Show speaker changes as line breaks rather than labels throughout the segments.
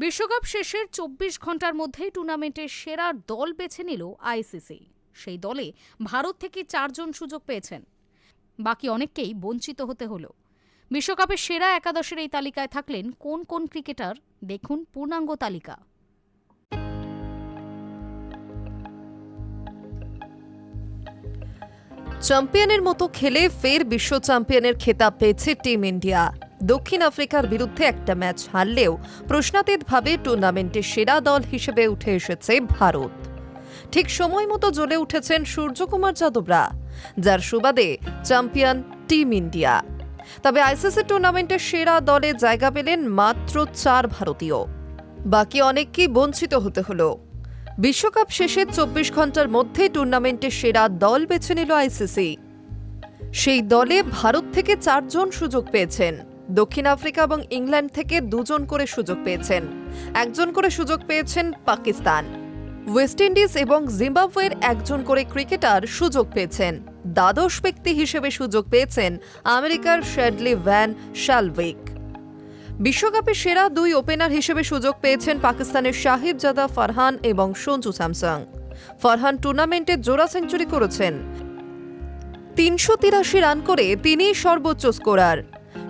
বিশ্বকাপ শেষের ২৪ ঘন্টার মধ্যেই টুর্নামেন্টের সেরা দল বেছে নিল আইসিসি। সেই দলে ভারত থেকে ৪ জন সুযোগ পেয়েছেন, বাকি অনেককেই বঞ্চিত হতে হলো। বিশ্বকাপের সেরা একাদশের এই তালিকায় থাকলেন কোন কোন ক্রিকেটার, দেখুন পূর্ণাঙ্গ তালিকা।
চ্যাম্পিয়নের মতো খেলে ফের বিশ্ব চ্যাম্পিয়নের খেতাব পেয়েছে টিম ইন্ডিয়া। দক্ষিণ আফ্রিকার বিরুদ্ধে একটা ম্যাচ হারলেও প্রশ্নাতীতভাবে টুর্নামেন্টের সেরা দল হিসেবে উঠে এসেছে ভারত। ঠিক সময় মতো জ্বলে উঠেছেন সূর্যকুমার যাদবরা, যার সুবাদে চ্যাম্পিয়ন টিম ইন্ডিয়া। তবে আইসিসি টুর্নামেন্টের সেরা দলে জায়গা পেলেন মাত্র ৪ ভারতীয়, বাকি অনেককেই বঞ্চিত হতে হলো। বিশ্বকাপ শেষে ২৪ ঘন্টার মধ্যে টুর্নামেন্টের সেরা দল বেছে নিল আইসিসি। সেই দলে ভারত থেকে ৪ জন সুযোগ পেয়েছেন, দক্ষিণ আফ্রিকা এবং ইংল্যান্ড থেকে ২ জন করে সুযোগ পেয়েছেন, ১ জন করে সুযোগ পেয়েছেন পাকিস্তান। ওয়েস্ট ইন্ডিজ এবং জিম্বাবুয়ের ১ জন করে ক্রিকেটার সুযোগ পেয়েছেন। দ্বাদশ ব্যক্তি হিসেবে সুযোগ পেয়েছেন আমেরিকার শ্যাডলি ভ্যান শালভিক। বিশ্বকাপে সেরা ২ ওপেনার হিসেবে সুযোগ পেয়েছেন পাকিস্তানের সাহিবজাদা ফারহান এবং সঞ্জু স্যামসং। ফারহান টুর্নামেন্টে জোড়া সেঞ্চুরি করেছেন, ৩৮৩ রান করে তিনিই সর্বোচ্চ স্কোরার।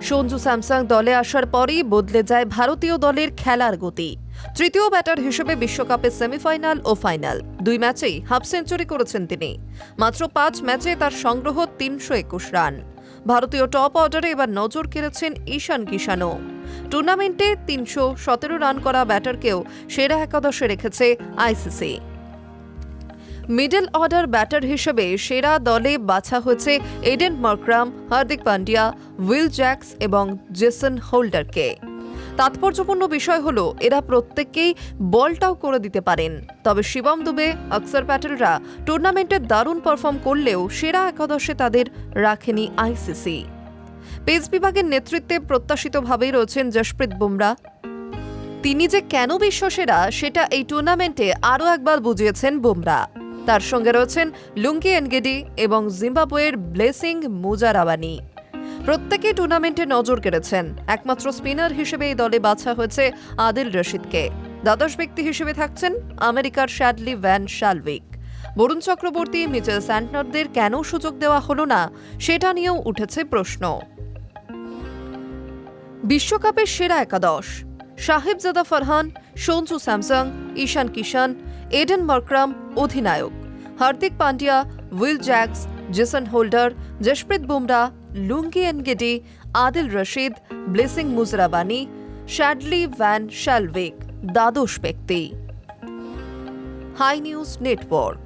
সঞ্জু স্যামসং দলে আসার পরই বদলে যায় ভারতীয় দলের খেলার গতি। তৃতীয় ব্যাটার হিসেবে বিশ্বকাপের সেমিফাইনাল ও ফাইনাল ২ ম্যাচেই হাফ সেঞ্চুরি করেছেন তিনি। মাত্র ৫ ম্যাচে তার সংগ্রহ ৩২১ রান। ভারতীয় টপ অর্ডারে এবার নজর কেড়েছেন ঈশান কিষানও। টুর্নামেন্টে ৩১৭ রান করা ব্যাটারকেও সেরা একাদশে রেখেছে আইসিসি। মিডল অর্ডার ব্যাটার হিসেবে সেরা দলে বাছা হয়েছে Aiden Markram, Hardik Pandya, Will Jacks এবং জেসন হোল্ডারকে। তাৎপর্যপূর্ণ বিষয় হলো এরা প্রত্যেককেই বলটাও করে দিতে পারেন। তবে শিবম দুবে, অক্সর প্যাটেলরা টুর্নামেন্টে দারুণ পারফর্ম করলেও সেরা একাদশে তাদের রাখেনি আইসিসি। পেস বিভাগের নেতৃত্বে প্রত্যাশিতভাবেই রয়েছেন জশপ্রীত বুমরা। তিনি যে কেন বিশ্বসেরা সেটা এই টুর্নামেন্টে আরও একবার বুঝিয়েছেন বুমরা। তার সঙ্গে রয়েছেন লুঙ্গি এনগেডি এবং জিম্বাবুয়ের ব্লেসিং মুজারাবানি। প্রত্যেকে টুর্নামেন্টে নজর কেড়েছেন। একমাত্র স্পিনার হিসেবে এই দলে বাছা হয়েছে আদিল রশিদকে। দ্বাদশ ব্যক্তি হিসেবে থাকছেন আমেরিকার শ্যাডলি ভ্যান শালভিক। বরুণ চক্রবর্তী, মিচেল স্যান্টনারদের কেন সুযোগ দেওয়া হলো না সেটা নিয়েও উঠেছে প্রশ্ন। বিশ্বকাপের সেরা একাদশ: Sahibzada Farhan, Sanju Samson, Ishan Kishan, Aiden Markram অধিনায়ক, Hardik Pandya, Will Jacks, Jason Holder, Jasprit Bumrah, Lungi Ngidi, Adil Rashid, Blessing Muzarabani, Shadley van Schalkwyk দ্বাদশ ব্যক্তি। Hi News network.